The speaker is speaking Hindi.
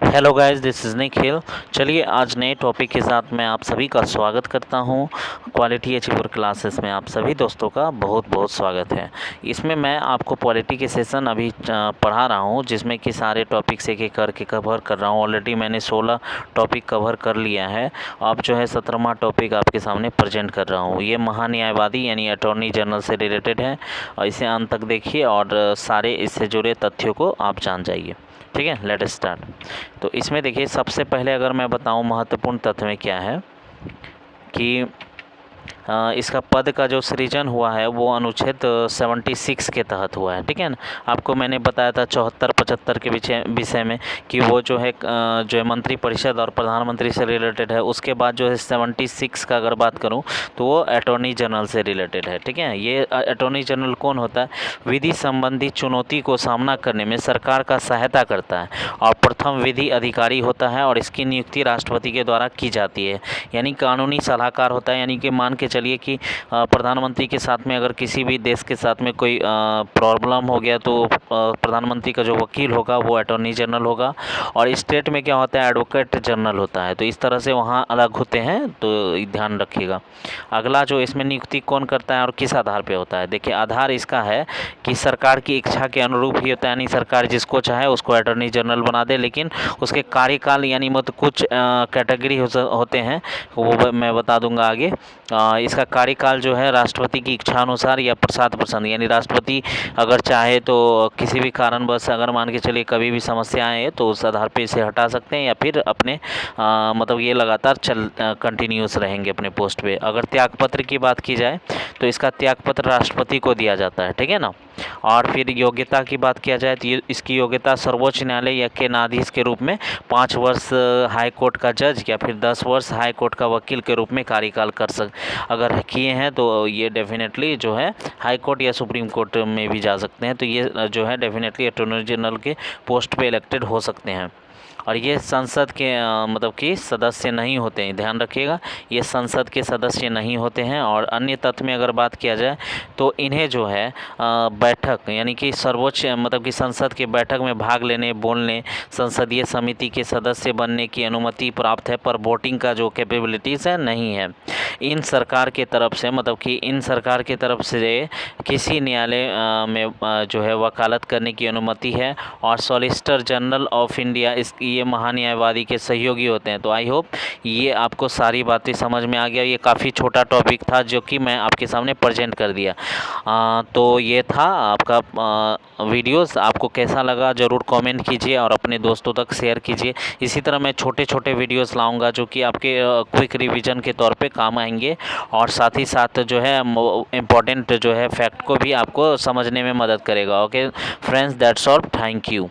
Hello guys, this is Nikhil. चलिए आज नए टॉपिक के साथ मैं आप सभी का स्वागत करता हूं। क्वालिटी अचीवर क्लासेस में आप सभी दोस्तों का बहुत बहुत स्वागत है। इसमें मैं आपको पॉलिटी के सेशन अभी पढ़ा रहा हूं, जिसमें कि सारे टॉपिक्स एक एक करके कवर कर रहा हूं। ऑलरेडी मैंने 16 टॉपिक कवर कर लिया है। अब जो है 17वां टॉपिक आपके सामने प्रेजेंट कर रहा हूँ। ये महान्यायवादी यानी अटॉर्नी जनरल से रिलेटेड है और इसे अंत तक देखिए और सारे इससे जुड़े तथ्यों को आप जान जाइए। ठीक है, लेट स्टार्ट। तो इसमें देखिए, सबसे पहले अगर मैं बताऊं महत्वपूर्ण तथ्य में क्या है कि इसका पद का जो सृजन हुआ है वो अनुच्छेद 76 के तहत हुआ है। ठीक है ना। आपको मैंने बताया था 74-75 के विषय में कि वो जो है मंत्रिपरिषद और प्रधानमंत्री से रिलेटेड है। उसके बाद जो है 76 का अगर बात करूं तो वो अटॉर्नी जनरल से रिलेटेड है। ठीक है, ये अटॉर्नी जनरल कौन होता है? विधि संबंधी चुनौती को सामना करने में सरकार का सहायता करता है और प्रथम विधि अधिकारी होता है और इसकी नियुक्ति राष्ट्रपति के द्वारा की जाती है। यानी कानूनी सलाहकार होता है। यानी कि मान के चलिए कि प्रधानमंत्री के साथ में अगर किसी भी देश के साथ में कोई प्रॉब्लम हो गया तो प्रधानमंत्री का जो वकील होगा वो अटॉर्नी जनरल होगा। और स्टेट में क्या होता है? एडवोकेट जनरल होता है। तो इस तरह से वहाँ अलग होते हैं, तो ध्यान रखिएगा। अगला जो इसमें नियुक्ति कौन करता है और किस आधार पे होता है? देखिए, आधार इसका है कि सरकार की इच्छा के अनुरूप ही होता है। यानी सरकार जिसको चाहे उसको अटॉर्नी जनरल बना दे, लेकिन उसके कार्यकाल यानी मतलब कुछ कैटेगरी होते हैं, वो मैं बता दूंगा आगे। इसका कार्यकाल जो है राष्ट्रपति की इच्छा अनुसार या प्रसाद प्रसन्न, यानी राष्ट्रपति अगर चाहे तो किसी भी कारणवश अगर मान के चलिए कभी भी समस्या आए तो उस आधार पे इसे हटा सकते हैं या फिर अपने मतलब ये लगातार कंटिन्यूस रहेंगे अपने पोस्ट पे। अगर त्यागपत्र की बात की जाए तो इसका त्यागपत्र राष्ट्रपति को दिया जाता है। ठीक है ना। और फिर योग्यता की बात किया जाए तो इसकी योग्यता सर्वोच्च न्यायालय या के न्यायाधीश के रूप में 5 वर्ष हाई कोर्ट का जज या फिर 10 वर्ष हाई कोर्ट का वकील के रूप में कार्यकाल अगर किए हैं तो ये डेफिनेटली जो है हाई कोर्ट या सुप्रीम कोर्ट में भी जा सकते हैं। तो ये जो है डेफिनेटली अटॉर्नी जनरल के पोस्ट पे इलेक्टेड हो सकते हैं। और ये संसद के मतलब कि सदस्य नहीं होते हैं, ध्यान रखिएगा, ये संसद के सदस्य नहीं होते हैं। और अन्य तथ्य में अगर बात किया जाए तो इन्हें जो है बैठक यानी कि सर्वोच्च मतलब कि संसद के बैठक में भाग लेने, बोलने, संसदीय समिति के सदस्य बनने की अनुमति प्राप्त है, पर वोटिंग का जो कैपेबिलिटीज़ है नहीं है। इन सरकार के तरफ से मतलब कि इन सरकार के तरफ से किसी न्यायालय में जो है वकालत करने की अनुमति है। और सॉलिसिटर जनरल ऑफ इंडिया ये महान्यायवादी के सहयोगी होते हैं। तो आई होप ये आपको सारी बातें समझ में आ गया। ये काफ़ी छोटा टॉपिक था जो कि मैं आपके सामने प्रेजेंट कर दिया। तो ये था आपका वीडियोस। आपको कैसा लगा ज़रूर कमेंट कीजिए और अपने दोस्तों तक शेयर कीजिए। इसी तरह मैं छोटे छोटे वीडियोस लाऊंगा जो कि आपके क्विक रिवीजन के तौर पे काम आएंगे और साथ ही साथ जो है इम्पोर्टेंट जो है फैक्ट को भी आपको समझने में मदद करेगा। Okay friends, that's all, thank you.